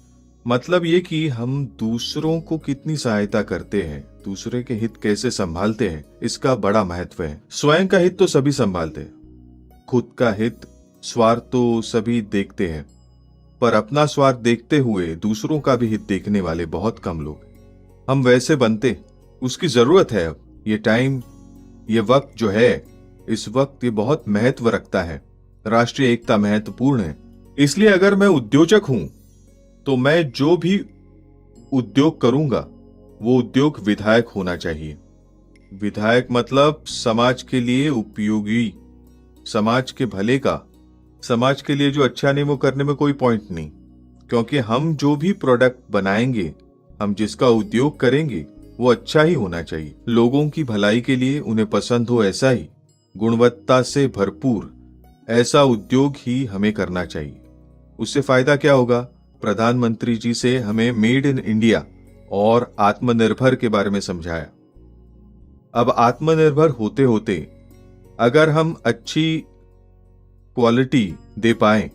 S1: मतलब ये कि हम दूसरों को कितनी सहायता करते हैं, दूसरे के हित कैसे संभालते हैं, इसका बड़ा महत्व है। स्वयं का हित तो सभी संभालते हैं, खुद का हित, स्वार्थ तो सभी देखते हैं, पर अपना स्वार्थ देखते हुए दूसरों का भी हित देखने वाले बहुत कम लोग हैं। हम वैसे बनते, उसकी जरूरत है। अब ये टाइम, ये वक्त जो है, इस वक्त ये बहुत महत्व रखता है। राष्ट्रीय एकता महत्वपूर्ण है। इसलिए अगर मैं उद्योजक हूं तो मैं जो भी उद्योग करूंगा वो उद्योग विधायक होना चाहिए। विधायक मतलब समाज के लिए उपयोगी, समाज के भले का, समाज के लिए जो अच्छा नहीं वो करने में कोई पॉइंट नहीं। क्योंकि हम जो भी प्रोडक्ट बनाएंगे, हम जिसका उद्योग करेंगे वो अच्छा ही होना चाहिए, लोगों की भलाई के लिए, उन्हें पसंद हो ऐसा ही, गुणवत्ता से भरपूर ऐसा उद्योग ही हमें करना चाहिए। उससे फायदा क्या होगा? प्रधानमंत्री जी से हमें मेड इन इंडिया और आत्मनिर्भर के बारे में समझाया। अब आत्मनिर्भर होते होते अगर हम अच्छी क्वालिटी दे पाए,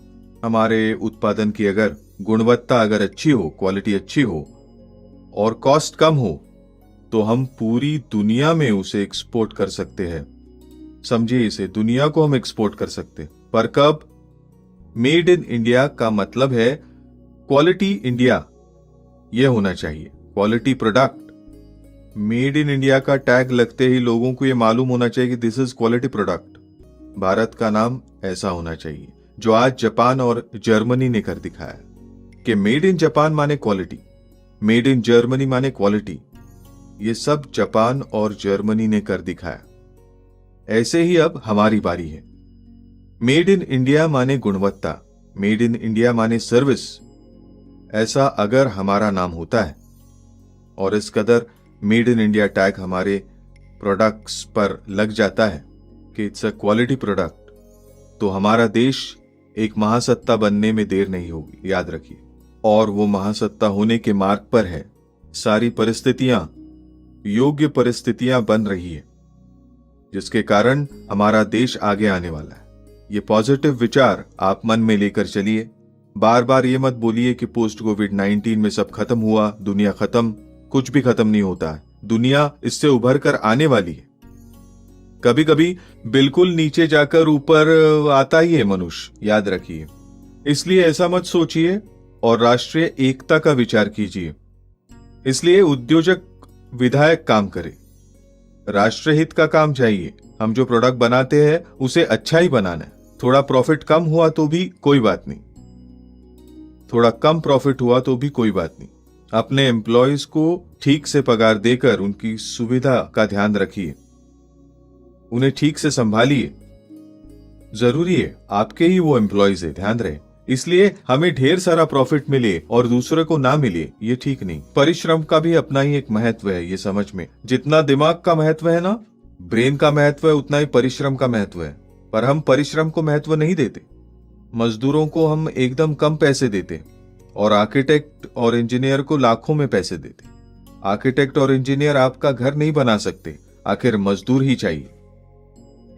S1: हमारे उत्पादन की अगर गुणवत्ता अगर अच्छी हो, क्वालिटी अच्छी हो और कॉस्ट कम हो, तो हम पूरी दुनिया में उसे एक्सपोर्ट कर सकते हैं। समझिए इसे, दुनिया को हम एक्सपोर्ट कर सकते। पर कब? मेड इन इंडिया का मतलब है क्वालिटी इंडिया, यह होना चाहिए, quality product. Made in India का टैग लगते ही लोगों को यह मालूम होना चाहिए कि this is quality product. Bharat का नाम ऐसा होना चाहिए, जो आज जापान और जर्मनी ने कर दिखाया कि मेड इन जापान माने क्वालिटी, मेड इन जर्मनी माने क्वालिटी। ये सब जापान और जर्मनी ने कर दिखाया। ऐसे ही अब हमारी बारी है। मेड इन इंडिया माने गुणवत्ता, मेड इन इंडिया माने सर्विस। ऐसा अगर हमारा नाम होता है और इस कदर मेड इन इंडिया टैग हमारे प्रोडक्ट्स पर लग जाता है कि इट्स अ क्वालिटी प्रोडक्ट, तो हमारा देश एक महासत्ता बनने में देर नहीं होगी, याद रखिए। और वो महासत्ता होने के मार्ग पर है। सारी परिस्थितियां, योग्य परिस्थितियां बन रही है, जिसके कारण हमारा देश आगे आने वाला है। ये पॉजिटिव विचार आप मन में लेकर चलिए। बार बार ये मत बोलिए कि पोस्ट कोविड-19 में सब खत्म हुआ, दुनिया खत्म। कुछ भी खत्म नहीं होता है, दुनिया इससे उभर कर आने वाली है। कभी कभी बिल्कुल नीचे जाकर ऊपर आता ही है मनुष्य, याद रखिए। इसलिए ऐसा मत सोचिए और राष्ट्रीय एकता का विचार कीजिए। इसलिए उद्योजक विधायक काम करे, राष्ट्रहित का काम चाहिए। हम जो प्रोडक्ट बनाते हैं उसे अच्छा ही बनाना है। थोड़ा प्रॉफिट कम हुआ तो भी कोई बात नहीं, थोड़ा कम प्रॉफिट हुआ तो भी कोई बात नहीं। अपने एम्प्लॉयज को ठीक से पगार देकर उनकी सुविधा का ध्यान रखिए, उन्हें ठीक से संभालिए। जरूरी है आपके ही वो एम्प्लॉयज है, ध्यान रहे। इसलिए हमें ढेर सारा प्रॉफिट मिले और दूसरे को ना मिले, ये ठीक नहीं। परिश्रम का भी अपना ही एक महत्व है, ये समझ में। जितना दिमाग का महत्व है ना, ब्रेन का महत्व है, उतना ही परिश्रम का महत्व है। पर हम परिश्रम को महत्व नहीं देते। मजदूरों को हम एकदम कम पैसे देते और आर्किटेक्ट और इंजीनियर को लाखों में पैसे देते। आर्किटेक्ट और इंजीनियर आपका घर नहीं बना सकते, आखिर मजदूर ही चाहिए।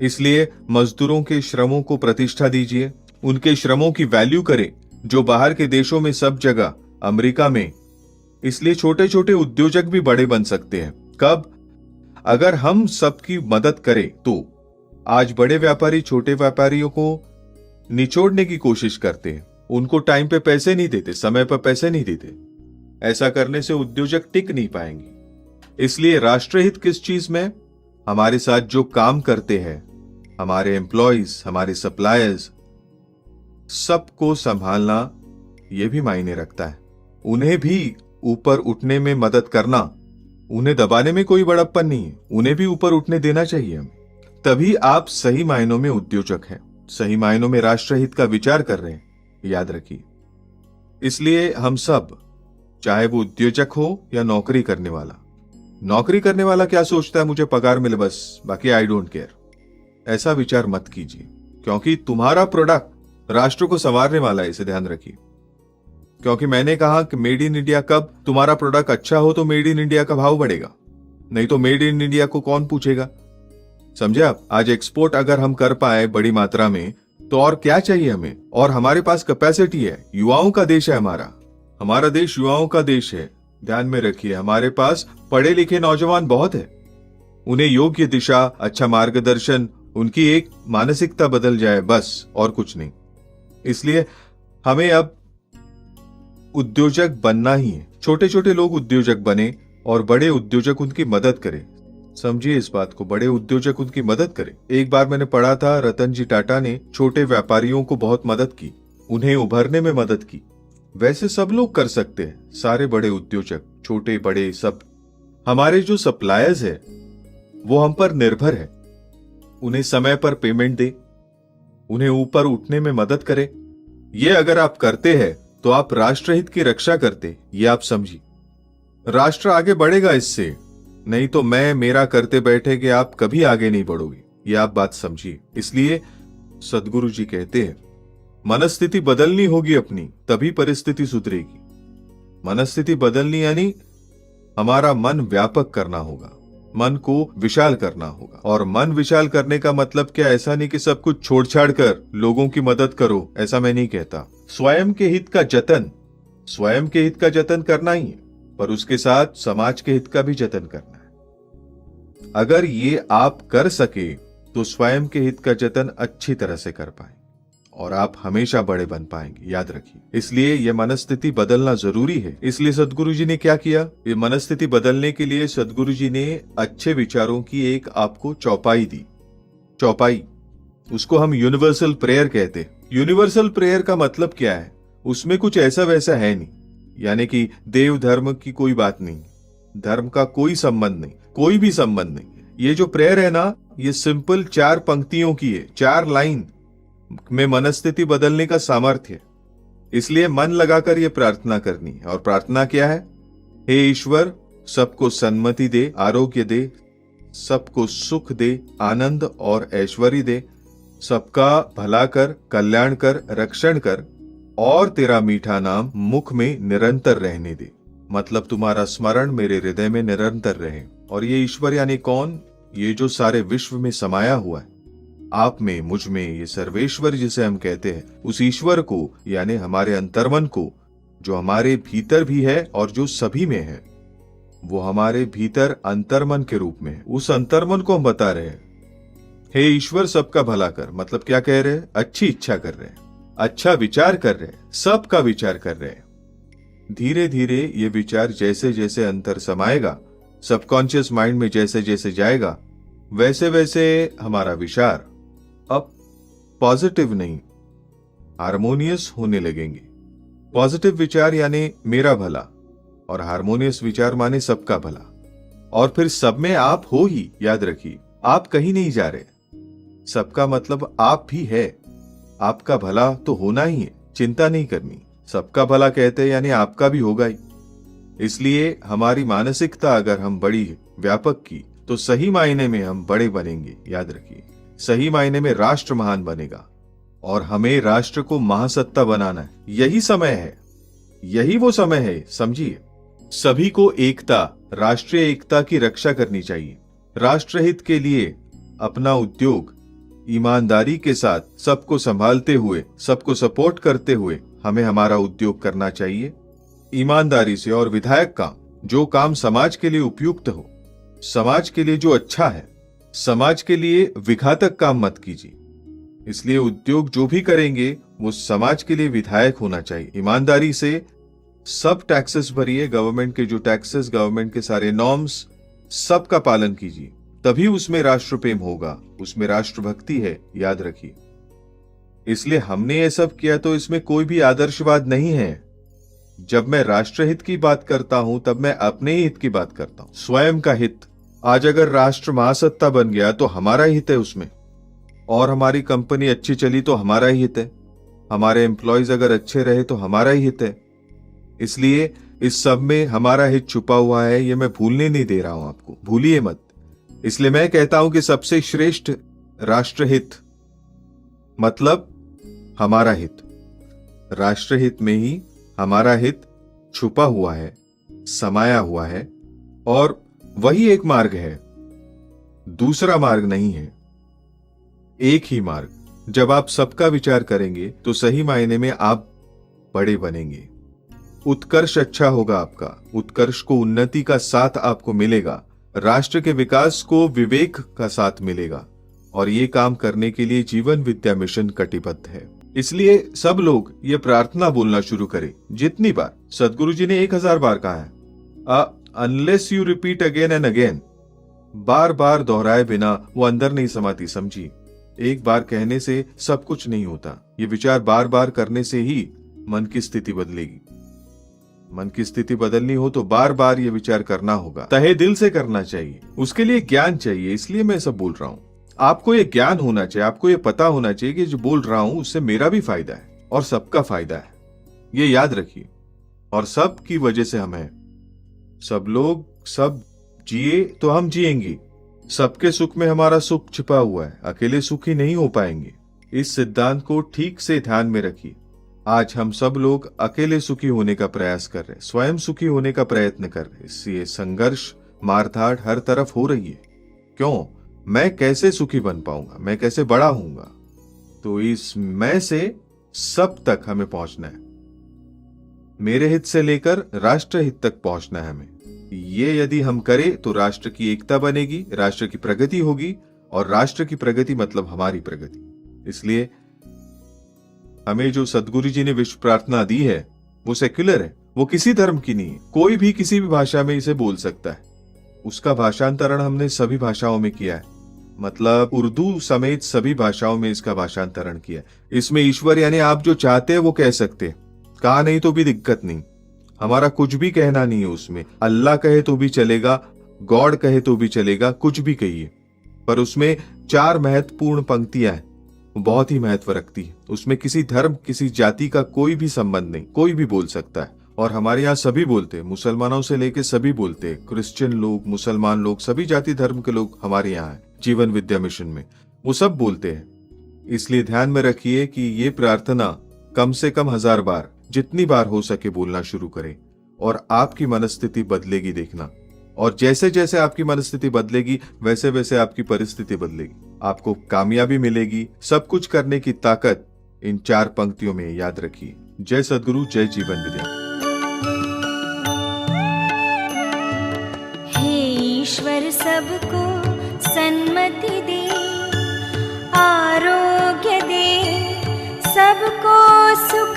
S1: इसलिए मजदूरों के श्रमों को प्रतिष्ठा दीजिए, उनके श्रमों की वैल्यू करें, जो बाहर के देशों में सब जगह, अमेरिका में। इसलिए छोटे छोटे उद्योजक भी बड़े बन सकते हैं। कब? अगर हम सबकी मदद करें तो। आज बड़े व्यापारी छोटे व्यापारियों को निचोड़ने की कोशिश करते हैं, उनको टाइम पे पैसे नहीं देते, समय पर पैसे नहीं देते। ऐसा करने से उद्योजक टिक नहीं पाएंगे। इसलिए राष्ट्रहित किस चीज में? हमारे साथ जो काम करते हैं, हमारे एम्प्लॉयज, हमारे सप्लायर्स, सबको संभालना यह भी मायने रखता है। उन्हें भी ऊपर उठने में मदद करना, उन्हें दबाने में कोई बड़प्पन नहीं है, उन्हें भी ऊपर उठने देना चाहिए हमें। तभी आप सही मायनों में उद्योजक हैं, सही मायनों में राष्ट्रहित का विचार कर रहे हैं, याद रखिए। इसलिए हम सब, चाहे वो उद्योजक हो या नौकरी करने वाला, नौकरी करने वाला क्या सोचता है, मुझे पगार मिले बस, बाकी आई डोंट केयर, ऐसा विचार मत कीजिए। क्योंकि तुम्हारा प्रोडक्ट राष्ट्र को संवारने वाला है, इसे ध्यान रखिए। क्योंकि मैंने कहा कि मेड इन इंडिया, कब तुम्हारा प्रोडक्ट अच्छा हो तो मेड इन इंडिया का भाव बढ़ेगा, नहीं तो मेड इन इंडिया को कौन पूछेगा। समझे आप? आज एक्सपोर्ट अगर हम कर पाए बड़ी मात्रा में तो और क्या चाहिए हमें। और हमारे पास कैपेसिटी है, युवाओं का देश है हमारा देश युवाओं का देश है। ध्यान में रखिए, हमारे पास पढ़े लिखे नौजवान बहुत है, उन्हें योग्य दिशा, अच्छा मार्गदर्शन, उनकी एक मानसिकता बदल जाए, बस, और कुछ नहीं। इसलिए हमें अब उद्योजक बनना ही है। छोटे छोटे लोग उद्योजक बने और बड़े उद्योजक उनकी मदद करें। समझिए इस बात को, बड़े उद्योजक उनकी मदद करें। एक बार मैंने पढ़ा था, रतन जी टाटा ने छोटे व्यापारियों को बहुत मदद की, उन्हें उभरने में मदद की। वैसे सब लोग कर सकते हैं, सारे बड़े उद्योजक, छोटे बड़े सब। हमारे जो सप्लायर्स है वो हम पर निर्भर है, उन्हें समय पर पेमेंट दे, उन्हें ऊपर उठने में मदद करे। ये अगर आप करते हैं तो आप राष्ट्रहित की रक्षा करते, ये आप समझिए। राष्ट्र आगे बढ़ेगा इससे, नहीं तो मैं मेरा करते बैठे कि आप कभी आगे नहीं बढ़ोगे, ये आप बात समझिए। इसलिए सदगुरु जी कहते हैं, मनस्थिति बदलनी होगी अपनी, तभी परिस्थिति सुधरेगी। मनस्थिति बदलनी यानी हमारा मन व्यापक करना होगा, मन को विशाल करना होगा। और मन विशाल करने का मतलब क्या? ऐसा नहीं कि सब कुछ छोड़ छाड़ कर लोगों की मदद करो, ऐसा मैं नहीं कहता। स्वयं के हित का जतन करना ही है, पर उसके साथ समाज के हित का भी जतन करना है। अगर ये आप कर सके तो स्वयं के हित का जतन अच्छी तरह से कर पाएंगे और आप हमेशा बड़े बन पाएंगे, याद रखिए। इसलिए यह मनस्थिति बदलना जरूरी है। इसलिए सदगुरु जी ने क्या किया? ये मनस्थिति बदलने के लिए सदगुरु जी ने अच्छे विचारों की एक आपको चौपाई दी। चौपाई, उसको हम यूनिवर्सल प्रेयर कहते हैं। यूनिवर्सल प्रेयर का मतलब क्या है? उसमें कुछ ऐसा वैसा है नहीं, यानी कि देव धर्म की कोई बात नहीं, धर्म का कोई संबंध नहीं, कोई भी संबंध नहीं। ये जो प्रेयर है ना, ये सिंपल 4 पंक्तियों की है, 4 लाइन में मनस्थिति बदलने का सामर्थ्य है। इसलिए मन लगाकर ये प्रार्थना करनी है। और प्रार्थना क्या है? हे ईश्वर, सबको सन्मति दे, आरोग्य दे, सबको सुख दे, आनंद और ऐश्वर्य दे, सबका भला कर, कल्याण कर, रक्षण कर, और तेरा मीठा नाम मुख में निरंतर रहने दे। मतलब तुम्हारा स्मरण मेरे हृदय में निरंतर रहे। और ये ईश्वर यानी कौन? ये जो सारे विश्व में समाया हुआ है। आप में, मुझ में, ये सर्वेश्वर जिसे हम कहते हैं, उस ईश्वर को यानी हमारे अंतर्मन को, जो हमारे भीतर भी है और जो सभी में है, वो हमारे भीतर अंतर्मन के रूप में है। उस अंतर्मन को हम बता रहे हैं, हे ईश्वर सबका भला कर। मतलब क्या कह रहे हैं? अच्छी इच्छा कर रहे हैं, अच्छा विचार कर रहे हैं, सबका विचार कर रहे हैं। धीरे धीरे ये विचार जैसे जैसे अंतर समाएगा, सबकॉन्शियस माइंड में जैसे जैसे जाएगा, वैसे वैसे हमारा विचार अब पॉजिटिव नहीं, हार्मोनियस होने लगेंगे। पॉजिटिव विचार यानी मेरा भला, और हार्मोनियस विचार माने सबका भला। और फिर सब में आप हो ही, याद रखिए, आप कहीं नहीं जा रहे। सबका मतलब आप भी है, आपका भला तो होना ही है, चिंता नहीं करनी। सबका भला कहते हैं यानी आपका भी होगा ही। इसलिए हमारी मानसिकता अगर हम बड़ी व्यापक की तो सही मायने में हम बड़े बनेंगे। याद रखिए, सही मायने में राष्ट्र महान बनेगा और हमें राष्ट्र को महासत्ता बनाना है। यही समय है, यही वो समय है, समझिए। सभी को एकता, राष्ट्रीय एकता की रक्षा करनी चाहिए। राष्ट्रहित के लिए अपना उद्योग ईमानदारी के साथ सबको संभालते हुए, सबको सपोर्ट करते हुए हमें हमारा उद्योग करना चाहिए ईमानदारी से। और विधायक काम, जो काम समाज के लिए उपयुक्त हो, समाज के लिए जो अच्छा है, समाज के लिए विघातक काम मत कीजिए। इसलिए उद्योग जो भी करेंगे वो समाज के लिए विधायक होना चाहिए। ईमानदारी से सब टैक्सेस भरिए, गवर्नमेंट के जो टैक्सेस, गवर्नमेंट के सारे नॉर्म्स, सबका पालन कीजिए, तभी उसमें राष्ट्र प्रेम होगा, उसमें राष्ट्रभक्ति है। याद रखिए, इसलिए हमने ये सब किया तो इसमें कोई भी आदर्शवाद नहीं है। जब मैं राष्ट्रहित की बात करता हूं तब मैं अपने ही हित की बात करता हूं, स्वयं का हित। आज अगर राष्ट्र महासत्ता बन गया तो हमारा हित है उसमें, और हमारी कंपनी अच्छी चली तो हमारा ही हित है, हमारे एम्प्लॉयज अगर अच्छे रहे तो हमारा ही हित है। इसलिए इस सब में हमारा हित छुपा हुआ है, ये मैं भूलने नहीं दे रहा हूं आपको, भूलिए मत। इसलिए मैं कहता हूं कि सबसे श्रेष्ठ राष्ट्रहित मतलब हमारा हित। राष्ट्रहित में ही हमारा हित छुपा हुआ है, समाया हुआ है, और वही एक मार्ग है, दूसरा मार्ग नहीं है, एक ही मार्ग। जब आप सबका विचार करेंगे तो सही मायने में आप बड़े बनेंगे, उत्कर्ष अच्छा होगा आपका, उत्कर्ष को उन्नति का साथ आपको मिलेगा, राष्ट्र के विकास को विवेक का साथ मिलेगा। और ये काम करने के लिए जीवन विद्या मिशन कटिबद्ध है। इसलिए सब लोग ये प्रार्थना बोलना शुरू करें, जितनी बार। सदगुरु जी ने 1000 बार कहा है, unless you repeat again and again, बार बार दोहराए बिना वो अंदर नहीं समाती। समझिए, एक बार कहने से सब कुछ नहीं होता, ये विचार बार बार करने से ही मन की स्थिति बदलेगी। मन की स्थिति बदलनी हो तो बार बार ये विचार करना होगा, तहे दिल से करना चाहिए, उसके लिए ज्ञान चाहिए। इसलिए मैं सब बोल रहा हूं, आपको ये ज्ञान होना चाहिए, आपको ये पता होना चाहिए कि जो बोल रहा हूं उससे मेरा भी फायदा है और सबका फायदा है, ये याद रखिए। और सब की वजह से हम हैं, सब लोग सब जिए तो हम जिएंगे, सबके सुख में हमारा सुख छिपा हुआ है, अकेले सुखी नहीं हो पाएंगे। इस सिद्धांत को ठीक से ध्यान में रखिए। आज हम सब लोग अकेले सुखी होने का प्रयास कर रहे हैं, स्वयं सुखी होने का प्रयत्न कर रहे हैं। इसलिए संघर्ष, मारधाड़ हर तरफ हो रही है। क्यों? मैं कैसे सुखी बन पाऊंगा, मैं कैसे बड़ा होऊंगा? तो इस मैं से सब तक हमें पहुंचना है, मेरे हित से लेकर राष्ट्र हित तक पहुंचना है हमें। ये यदि हम करें तो राष्ट्र की एकता बनेगी, राष्ट्र की प्रगति होगी, और राष्ट्र की प्रगति मतलब हमारी प्रगति। इसलिए हमें जो सदगुरु जी ने विश्व प्रार्थना दी है वो सेक्युलर है, वो किसी धर्म की नहीं है। कोई भी किसी भी भाषा में इसे बोल सकता है। उसका भाषांतरण हमने सभी भाषाओं में किया है, मतलब उर्दू समेत सभी भाषाओं में इसका भाषांतरण किया है। इसमें ईश्वर यानी आप जो चाहते हैं वो कह सकते हैं, कहा नहीं तो भी दिक्कत नहीं, हमारा कुछ भी कहना नहीं है उसमें। अल्लाह कहे तो भी चलेगा, गॉड कहे तो भी चलेगा, कुछ भी कहिए, पर उसमें 4 महत्वपूर्ण पंक्तियां हैं, बहुत ही महत्व रखती है। उसमें किसी धर्म, किसी जाति का कोई भी संबंध नहीं, कोई भी बोल सकता है। और हमारे यहाँ सभी बोलते हैं, मुसलमानों से लेके सभी बोलते हैं, क्रिश्चियन लोग, मुसलमान लोग, सभी जाति धर्म के लोग हमारे यहाँ हैं जीवन विद्या मिशन में, वो सब बोलते हैं। इसलिए ध्यान में रखिए कि ये प्रार्थना कम से कम 1000 बार, जितनी बार हो सके बोलना शुरू करें, और आपकी मनस्थिति बदलेगी, देखना। और जैसे जैसे आपकी मनस्थिति बदलेगी वैसे वैसे आपकी परिस्थिति बदलेगी। आपको कामयाबी मिलेगी। सब कुछ करने की ताकत इन 4 पंक्तियों में याद रखिए। जय सद्गुरु, जय जीवन विद्या।
S2: हे ईश्वर सबको सन्मति दे, आरोग्य दे, सबको सुख